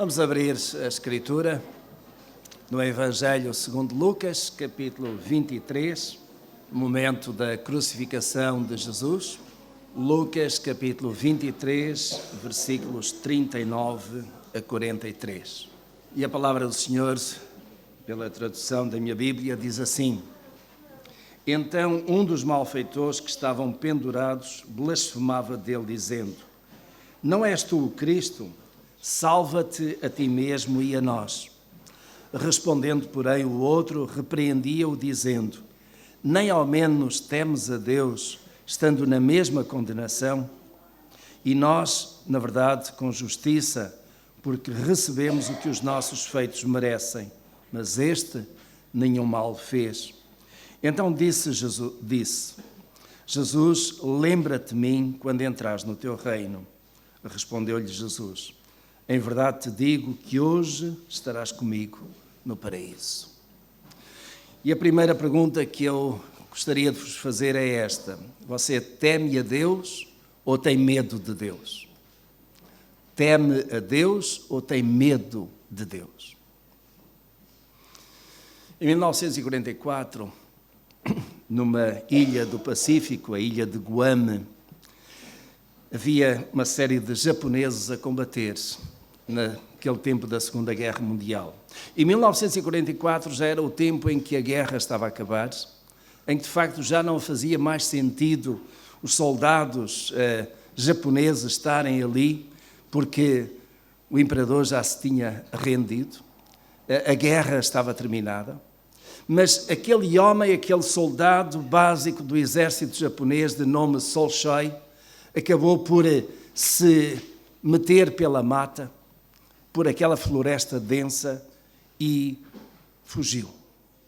Vamos abrir a Escritura no Evangelho segundo Lucas, capítulo 23, momento da crucificação de Jesus. Lucas, capítulo 23, versículos 39 a 43. E a palavra do Senhor, pela tradução da minha Bíblia, diz assim: Então um dos malfeitores que estavam pendurados blasfemava dele, dizendo: Não és tu o Cristo? Salva-te a ti mesmo e a nós. Respondendo, porém, o outro repreendia-o, dizendo: Nem ao menos temes a Deus, estando na mesma condenação? E nós, na verdade, com justiça, porque recebemos o que os nossos feitos merecem, mas este nenhum mal fez. Então disse Jesus, lembra-te de mim quando entrares no teu reino. Respondeu-lhe Jesus: Em verdade te digo que hoje estarás comigo no paraíso. E a primeira pergunta que eu gostaria de vos fazer é esta: você teme a Deus ou tem medo de Deus? Teme a Deus ou tem medo de Deus? Em 1944, numa ilha do Pacífico, a ilha de Guam, havia uma série de japoneses a combater-se naquele tempo da Segunda Guerra Mundial. Em 1944 já era o tempo em que a guerra estava a acabar, em que de facto já não fazia mais sentido os soldados japoneses estarem ali, porque o imperador já se tinha rendido, a guerra estava terminada. Mas aquele homem, aquele soldado básico do exército japonês de nome Solshoi, acabou por se meter pela mata, por aquela floresta densa e fugiu,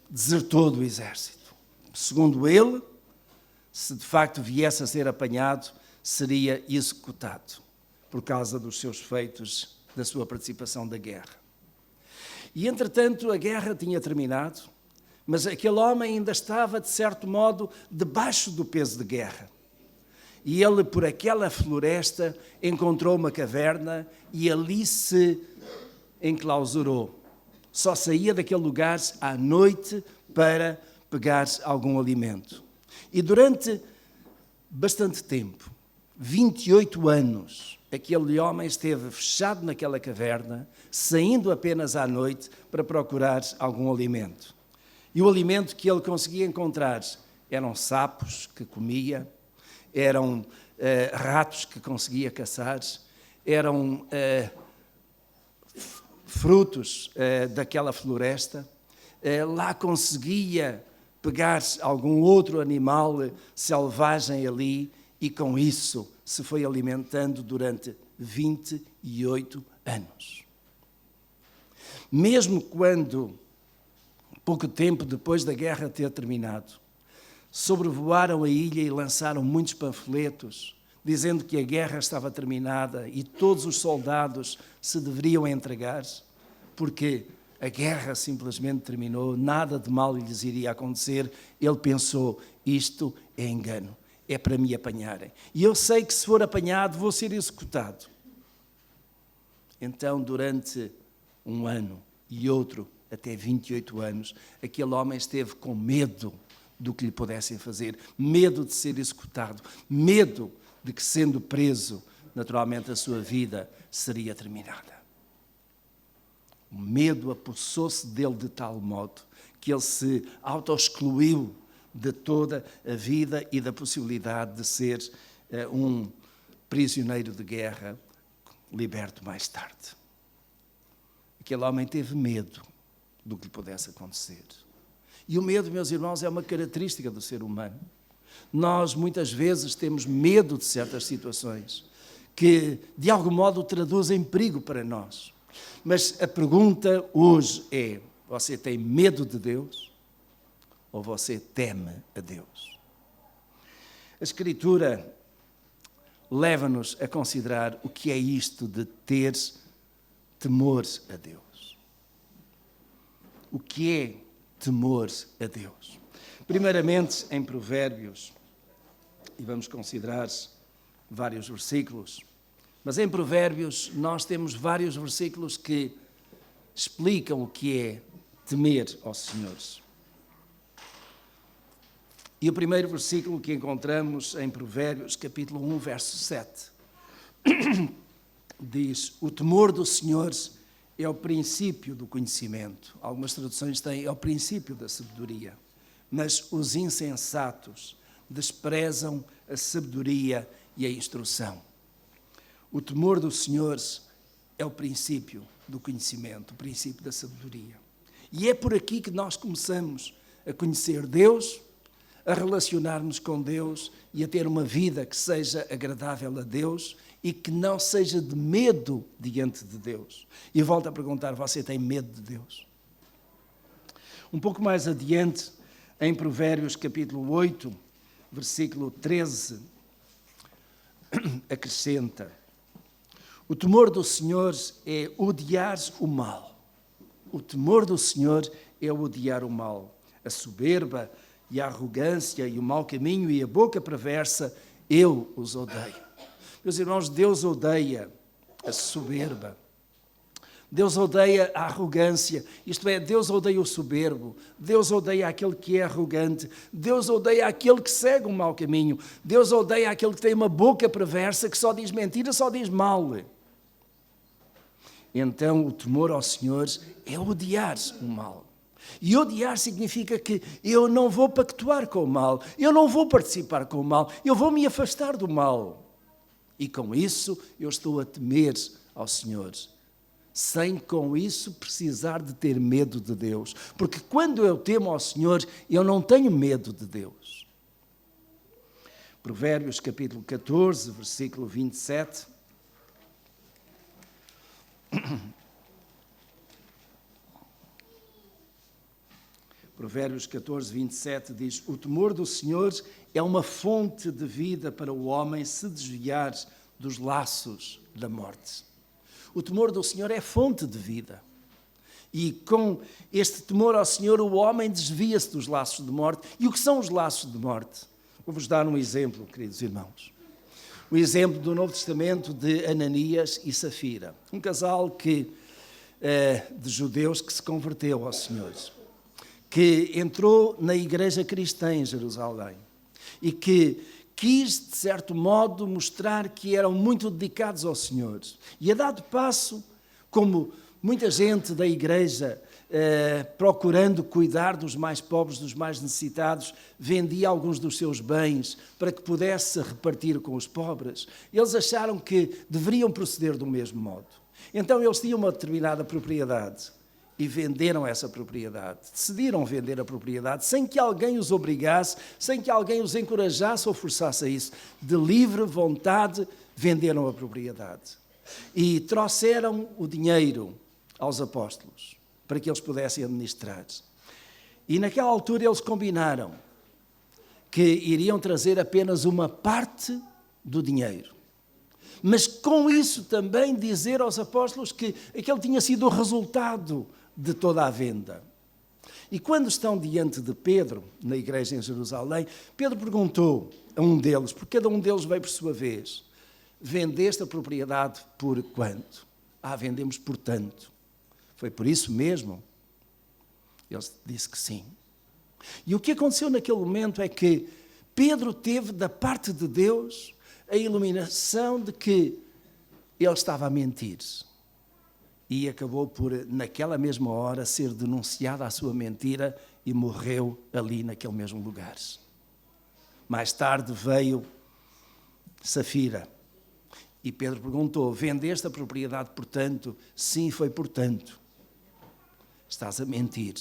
desertou do exército. Segundo ele, se de facto viesse a ser apanhado, seria executado por causa dos seus feitos, da sua participação da guerra. E entretanto a guerra tinha terminado, mas aquele homem ainda estava, de certo modo, debaixo do peso de guerra. E ele, por aquela floresta, encontrou uma caverna e ali se enclausurou. Só saía daquele lugar à noite para pegar algum alimento. E durante bastante tempo, 28 anos, aquele homem esteve fechado naquela caverna, saindo apenas à noite para procurar algum alimento. E o alimento que ele conseguia encontrar eram sapos que comia, eram ratos que conseguia caçar, eram frutos daquela floresta. Lá conseguia pegar algum outro animal selvagem ali e com isso se foi alimentando durante 28 anos. Mesmo quando, pouco tempo depois da guerra ter terminado, sobrevoaram a ilha e lançaram muitos panfletos, dizendo que a guerra estava terminada e todos os soldados se deveriam entregar, porque a guerra simplesmente terminou, nada de mal lhes iria acontecer. Ele pensou: isto é engano, é para me apanharem. E eu sei que se for apanhado vou ser executado. Então, durante um ano e outro, até 28 anos, aquele homem esteve com medo do que lhe pudessem fazer, medo de ser executado, medo de que, sendo preso, naturalmente a sua vida seria terminada. O medo apossou-se dele de tal modo que ele se auto-excluiu de toda a vida e da possibilidade de ser um prisioneiro de guerra liberto mais tarde. Aquele homem teve medo do que lhe pudesse acontecer. E o medo, meus irmãos, é uma característica do ser humano. Nós, muitas vezes, temos medo de certas situações que, de algum modo, traduzem perigo para nós. Mas a pergunta hoje é: você tem medo de Deus ou você teme a Deus? A Escritura leva-nos a considerar o que é isto de ter temor a Deus. O que é temor a Deus? Primeiramente, em Provérbios, e vamos considerar vários versículos, Mas em Provérbios nós temos vários versículos que explicam o que é temer ao Senhor. E o primeiro versículo que encontramos em Provérbios, capítulo 1, verso 7, diz: o temor do Senhor é o princípio do conhecimento. Algumas traduções têm: é o princípio da sabedoria. Mas os insensatos desprezam a sabedoria e a instrução. O temor do Senhor é o princípio do conhecimento, o princípio da sabedoria. E é por aqui que nós começamos a conhecer Deus, a relacionar-nos com Deus e a ter uma vida que seja agradável a Deus e que não seja de medo diante de Deus. E eu volto a perguntar: você tem medo de Deus? Um pouco mais adiante, em Provérbios capítulo 8, versículo 13, acrescenta: o temor do Senhor é odiar o mal. O temor do Senhor é odiar o mal. A soberba e a arrogância e o mau caminho e a boca perversa, eu os odeio. Meus irmãos, Deus odeia a soberba. Deus odeia a arrogância, isto é, Deus odeia o soberbo, Deus odeia aquele que é arrogante, Deus odeia aquele que segue um mau caminho, Deus odeia aquele que tem uma boca perversa, que só diz mentira, só diz mal. Então, o temor ao Senhor é odiar o mal. E odiar significa que eu não vou pactuar com o mal, eu não vou participar com o mal, eu vou me afastar do mal. E com isso eu estou a temer ao Senhor, sem com isso precisar de ter medo de Deus. Porque quando eu temo ao Senhor, eu não tenho medo de Deus. Provérbios capítulo 14, versículo 27. Provérbios 14, 27 diz: o temor do Senhor é uma fonte de vida para o homem se desviar dos laços da morte. O temor do Senhor é fonte de vida. E com este temor ao Senhor, o homem desvia-se dos laços de morte. E o que são os laços de morte? Vou-vos dar um exemplo, queridos irmãos. O exemplo do Novo Testamento de Ananias e Safira. Um casal de judeus que se converteu ao Senhor, que entrou na igreja cristã em Jerusalém e que quis, de certo modo, mostrar que eram muito dedicados ao Senhor. E a dado passo, como muita gente da igreja, procurando cuidar dos mais pobres, dos mais necessitados, vendia alguns dos seus bens para que pudesse repartir com os pobres. Eles acharam que deveriam proceder do mesmo modo. Então eles tinham uma determinada propriedade e venderam essa propriedade. Decidiram vender a propriedade sem que alguém os obrigasse, sem que alguém os encorajasse ou forçasse a isso. De livre vontade, venderam a propriedade. E trouxeram o dinheiro aos apóstolos, para que eles pudessem administrar. E naquela altura eles combinaram que iriam trazer apenas uma parte do dinheiro. Mas com isso também dizer aos apóstolos que aquele tinha sido o resultado de toda a venda. E quando estão diante de Pedro, na igreja em Jerusalém, Pedro perguntou a um deles, porque cada um deles veio por sua vez: vendeste a propriedade por quanto? Vendemos por tanto. Foi por isso mesmo? Ele disse que sim. E o que aconteceu naquele momento é que Pedro teve da parte de Deus a iluminação de que ele estava a mentir. E acabou por, naquela mesma hora, ser denunciado a sua mentira e morreu ali naquele mesmo lugar. Mais tarde veio Safira. E Pedro perguntou: vendeste a propriedade por tanto? Sim, foi por tanto. Estás a mentir,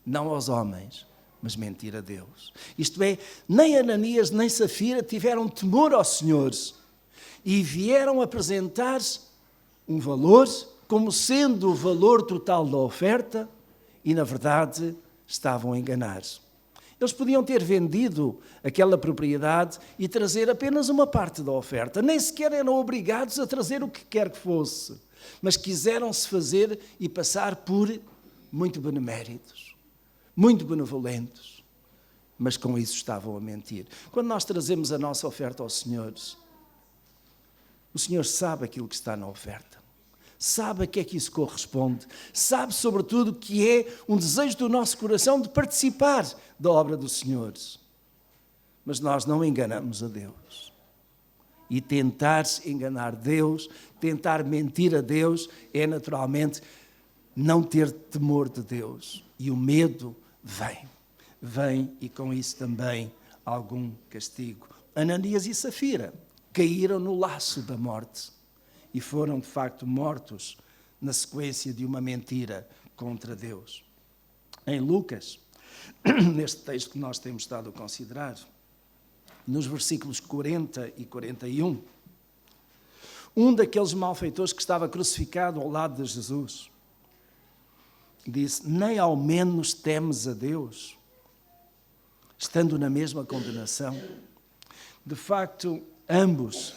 não aos homens, mas mentir a Deus. Isto é, nem Ananias nem Safira tiveram temor ao Senhor e vieram apresentar um valor como sendo o valor total da oferta e, na verdade, estavam a enganar. Eles podiam ter vendido aquela propriedade e trazer apenas uma parte da oferta. Nem sequer eram obrigados a trazer o que quer que fosse, mas quiseram-se fazer e passar por muito beneméritos, muito benevolentes, mas com isso estavam a mentir. Quando nós trazemos a nossa oferta ao Senhor, O Senhor sabe aquilo que está na oferta. Sabe a que é que isso corresponde. Sabe, sobretudo, que é um desejo do nosso coração de participar da obra do Senhor. Mas nós não enganamos a Deus. E tentar enganar Deus, tentar mentir a Deus, é naturalmente não ter temor de Deus. E o medo vem e com isso também algum castigo. Ananias e Safira caíram no laço da morte e foram de facto mortos na sequência de uma mentira contra Deus. Em Lucas, neste texto que nós temos estado a considerar, nos versículos 40 e 41, um daqueles malfeitores que estava crucificado ao lado de Jesus disse: nem ao menos temes a Deus, estando na mesma condenação. De facto, ambos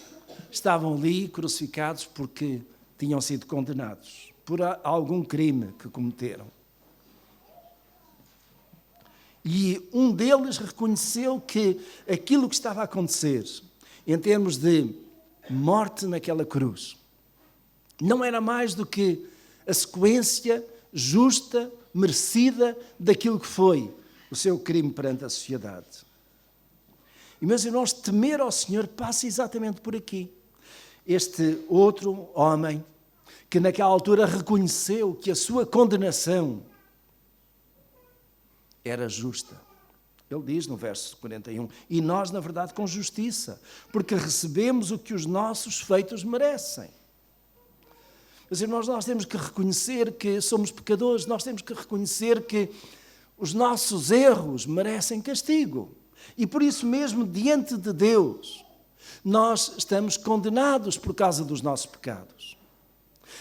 estavam ali crucificados porque tinham sido condenados por algum crime que cometeram. E um deles reconheceu que aquilo que estava a acontecer, em termos de morte naquela cruz, não era mais do que a sequência justa, merecida daquilo que foi o seu crime perante a sociedade. E, meus irmãos, temer ao Senhor passa exatamente por aqui. Este outro homem, que naquela altura reconheceu que a sua condenação era justa. Ele diz no verso 41, e nós, na verdade, com justiça, porque recebemos o que os nossos feitos merecem. Mas, irmãos, nós temos que reconhecer que somos pecadores, nós temos que reconhecer que os nossos erros merecem castigo. E por isso mesmo, diante de Deus, nós estamos condenados por causa dos nossos pecados.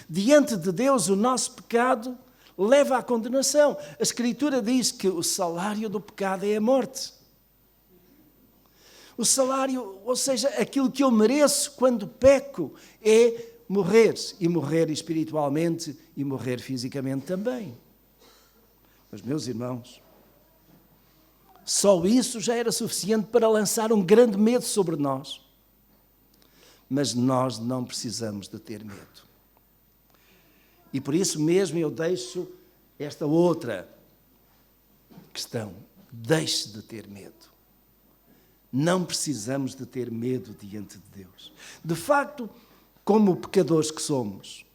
Diante de Deus, o nosso pecado leva à condenação. A Escritura diz que o salário do pecado é a morte. O salário, ou seja, aquilo que eu mereço quando peco, é morrer. E morrer espiritualmente e morrer fisicamente também. Mas, meus irmãos, só isso já era suficiente para lançar um grande medo sobre nós. Mas nós não precisamos de ter medo. E por isso mesmo eu deixo esta outra questão. Deixe de ter medo. Não precisamos de ter medo diante de Deus. De facto, como pecadores que somos,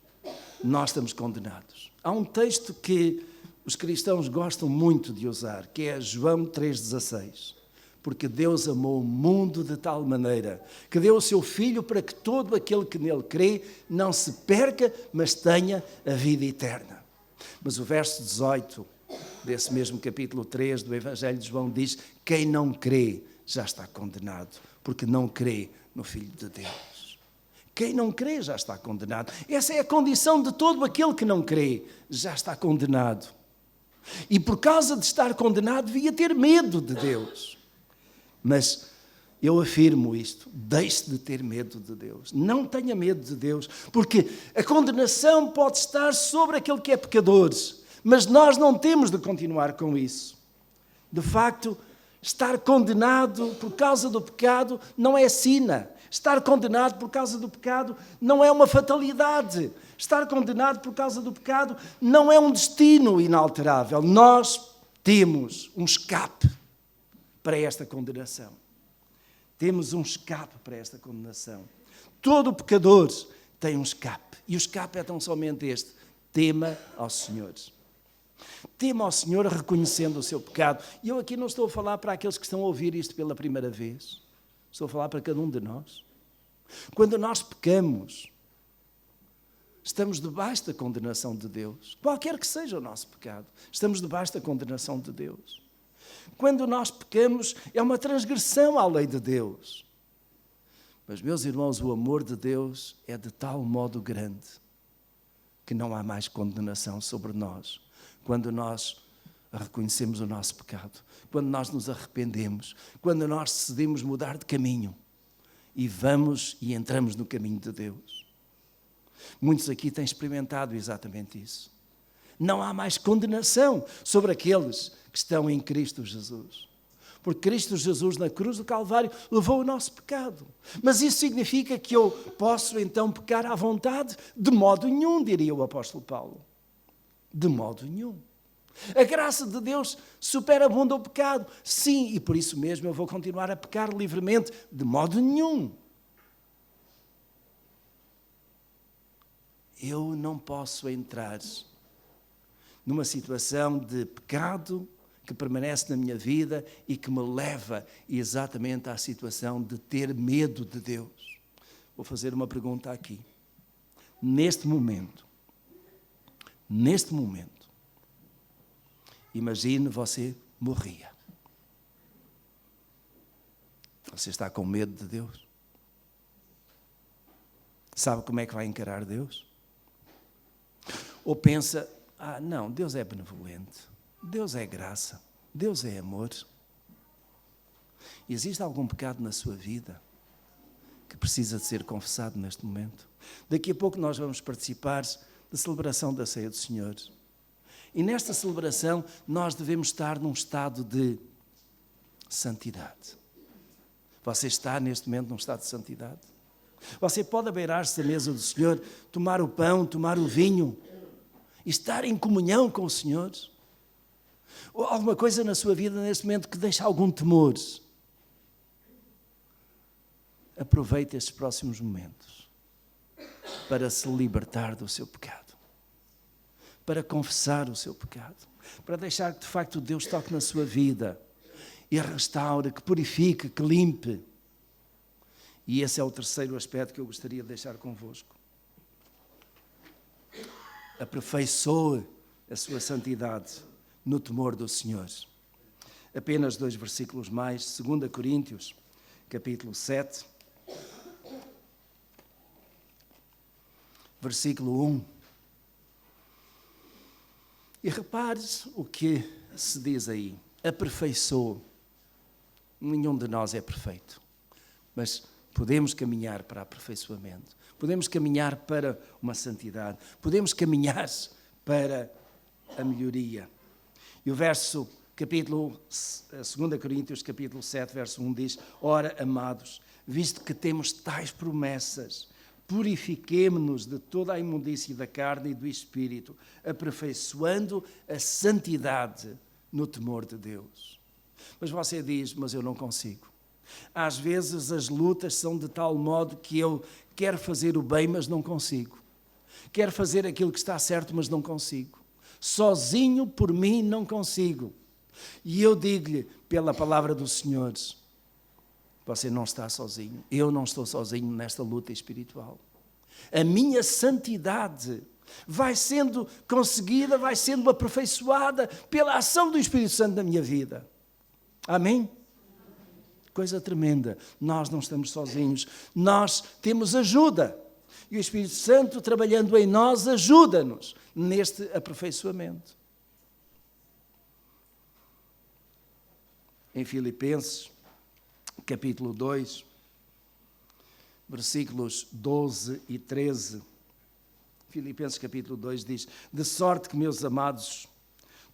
nós estamos condenados. Há um texto que os cristãos gostam muito de usar, que é João 3,16. Porque Deus amou o mundo de tal maneira que deu o seu Filho para que todo aquele que nele crê não se perca, mas tenha a vida eterna. Mas o verso 18 desse mesmo capítulo 3 do Evangelho de João diz: quem não crê já está condenado, porque não crê no Filho de Deus. Quem não crê já está condenado. Essa é a condição de todo aquele que não crê, já está condenado. E por causa de estar condenado, devia ter medo de Deus. Mas eu afirmo isto, deixe de ter medo de Deus. Não tenha medo de Deus, porque a condenação pode estar sobre aquele que é pecador, mas nós não temos de continuar com isso. De facto, estar condenado por causa do pecado não é sina. Estar condenado por causa do pecado não é uma fatalidade. Estar condenado por causa do pecado não é um destino inalterável. Nós temos um escape para esta condenação. Temos um escape para esta condenação. Todo pecador tem um escape. E o escape é tão somente este: tema ao Senhor. Tema ao Senhor reconhecendo o seu pecado. E eu aqui não estou a falar para aqueles que estão a ouvir isto pela primeira vez. Estou a falar para cada um de nós. Quando nós pecamos, estamos debaixo da condenação de Deus. Qualquer que seja o nosso pecado, estamos debaixo da condenação de Deus. Quando nós pecamos, é uma transgressão à lei de Deus. Mas, meus irmãos, o amor de Deus é de tal modo grande que não há mais condenação sobre nós. Quando nós reconhecemos o nosso pecado, quando nós nos arrependemos, quando nós decidimos mudar de caminho e vamos e entramos no caminho de Deus. Muitos aqui têm experimentado exatamente isso. Não há mais condenação sobre aqueles que estão em Cristo Jesus. Porque Cristo Jesus na cruz do Calvário levou o nosso pecado. Mas isso significa que eu posso então pecar à vontade? De modo nenhum, diria o apóstolo Paulo. De modo nenhum. A graça de Deus superabunda o pecado. Sim, e por isso mesmo eu vou continuar a pecar livremente. De modo nenhum. Eu não posso entrar numa situação de pecado que permanece na minha vida e que me leva exatamente à situação de ter medo de Deus. Vou fazer uma pergunta aqui. Neste momento, imagine você morria. Você está com medo de Deus? Sabe como é que vai encarar Deus? Ou pensa, não, Deus é benevolente, Deus é graça, Deus é amor. Existe algum pecado na sua vida que precisa de ser confessado neste momento? Daqui a pouco nós vamos participar da celebração da Ceia do Senhor. E nesta celebração nós devemos estar num estado de santidade. Você está neste momento num estado de santidade? Você pode abeirar-se da mesa do Senhor, tomar o pão, tomar o vinho, estar em comunhão com o Senhor? Ou alguma coisa na sua vida neste momento que deixa algum temor? Aproveite estes próximos momentos para se libertar do seu pecado, para confessar o seu pecado, para deixar que de facto Deus toque na sua vida e a restaure, que purifique, que limpe. E esse é o terceiro aspecto que eu gostaria de deixar convosco. Aperfeiçoe a sua santidade no temor do Senhor. Apenas 2 versículos mais, 2 Coríntios, capítulo 7, versículo 1. E repares o que se diz aí. Aperfeiçoe. Nenhum de nós é perfeito, mas podemos caminhar para aperfeiçoamento. Podemos caminhar para uma santidade. Podemos caminhar para a melhoria. E o verso, capítulo 2 Coríntios, capítulo 7, verso 1 diz: Ora, amados, visto que temos tais promessas, purifiquemo-nos de toda a imundície da carne e do espírito, aperfeiçoando a santidade no temor de Deus. Mas você diz, mas eu não consigo. Às vezes as lutas são de tal modo que eu quero fazer o bem, mas não consigo. Quero fazer aquilo que está certo, mas não consigo. Sozinho, por mim, não consigo. E eu digo-lhe, pela palavra do Senhor, você não está sozinho. Eu não estou sozinho nesta luta espiritual. A minha santidade vai sendo conseguida, vai sendo aperfeiçoada pela ação do Espírito Santo na minha vida. Amém? Coisa tremenda. Nós não estamos sozinhos. Nós temos ajuda. E o Espírito Santo, trabalhando em nós, ajuda-nos neste aperfeiçoamento. Em Filipenses, capítulo 2, versículos 12 e 13. Filipenses, capítulo 2, diz: De sorte que, meus amados,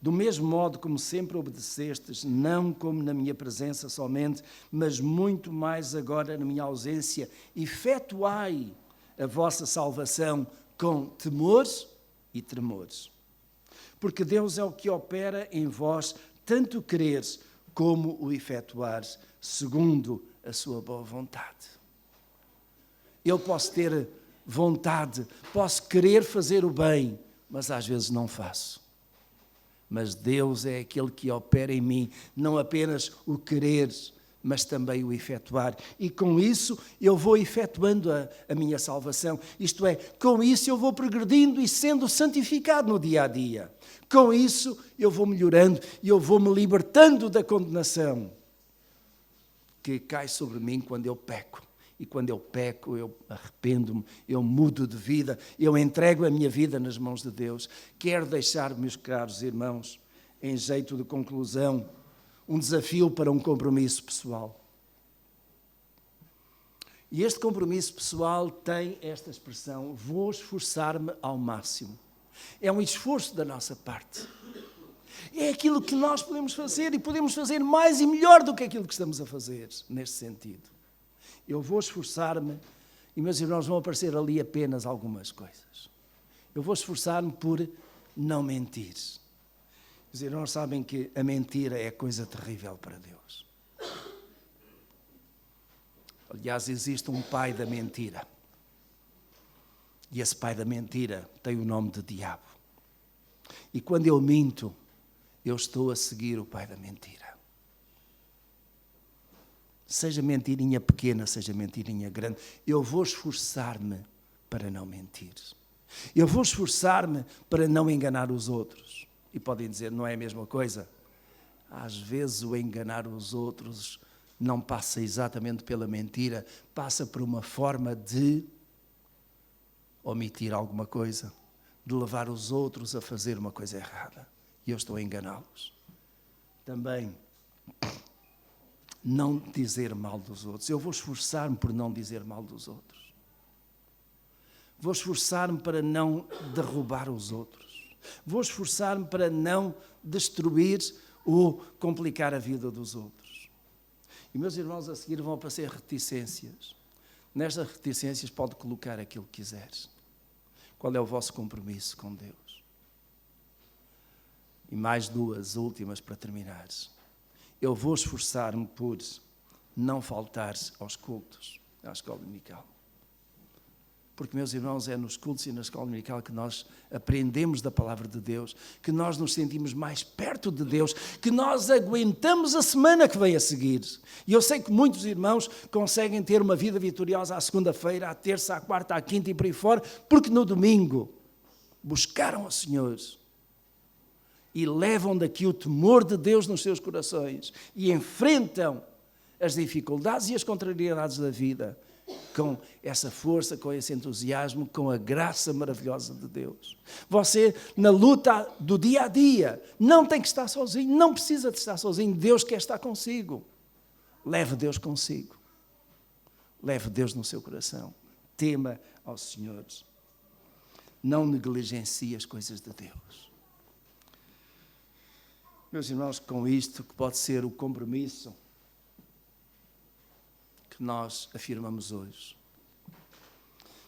do mesmo modo como sempre obedecestes, não como na minha presença somente, mas muito mais agora na minha ausência, efetuai a vossa salvação com temores e tremores. Porque Deus é o que opera em vós, tanto quereres como o efetuares, segundo a sua boa vontade. Eu posso ter vontade, posso querer fazer o bem, mas às vezes não faço. Mas Deus é aquele que opera em mim, não apenas o querer, mas também o efetuar. E com isso eu vou efetuando a minha salvação. Isto é, com isso eu vou progredindo e sendo santificado no dia a dia. Com isso eu vou melhorando e eu vou me libertando da condenação que cai sobre mim quando eu peco. E quando eu peco, eu arrependo-me, eu mudo de vida, eu entrego a minha vida nas mãos de Deus. Quero deixar, meus caros irmãos, em jeito de conclusão, um desafio para um compromisso pessoal. E este compromisso pessoal tem esta expressão: vou esforçar-me ao máximo. É um esforço da nossa parte. É aquilo que nós podemos fazer e podemos fazer mais e melhor do que aquilo que estamos a fazer, neste sentido. Eu vou esforçar-me, e meus irmãos, vão aparecer ali apenas algumas coisas. Eu vou esforçar-me por não mentir. Os irmãos sabem que a mentira é coisa terrível para Deus. Aliás, existe um pai da mentira. E esse pai da mentira tem o nome de diabo. E quando eu minto, eu estou a seguir o pai da mentira. Seja mentirinha pequena, seja mentirinha grande, eu vou esforçar-me para não mentir. Eu vou esforçar-me para não enganar os outros. E podem dizer, não é a mesma coisa? Às vezes o enganar os outros não passa exatamente pela mentira, passa por uma forma de omitir alguma coisa, de levar os outros a fazer uma coisa errada. E eu estou a enganá-los. Também, não dizer mal dos outros. Eu vou esforçar-me por não dizer mal dos outros. Vou esforçar-me para não derrubar os outros. Vou esforçar-me para não destruir ou complicar a vida dos outros. E meus irmãos, a seguir vão aparecer reticências. Nestas reticências pode colocar aquilo que quiseres. Qual é o vosso compromisso com Deus? E mais duas últimas para terminar. Eu vou esforçar-me por não faltar aos cultos, à escola dominical. Porque, meus irmãos, é nos cultos e na escola dominical que nós aprendemos da palavra de Deus, que nós nos sentimos mais perto de Deus, que nós aguentamos a semana que vem a seguir. E eu sei que muitos irmãos conseguem ter uma vida vitoriosa à segunda-feira, à terça, à quarta, à quinta e por aí fora, porque no domingo buscaram ao Senhor e levam daqui o temor de Deus nos seus corações e enfrentam as dificuldades e as contrariedades da vida com essa força, com esse entusiasmo, com a graça maravilhosa de Deus. Você, na luta do dia a dia, não tem que estar sozinho, não precisa de estar sozinho, Deus quer estar consigo. Leve Deus consigo. Leve Deus no seu coração. Tema ao Senhor. Não negligencie as coisas de Deus. Meus irmãos, com isto que pode ser o compromisso que nós afirmamos hoje.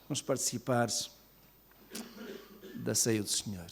Vamos participar da ceia do Senhor.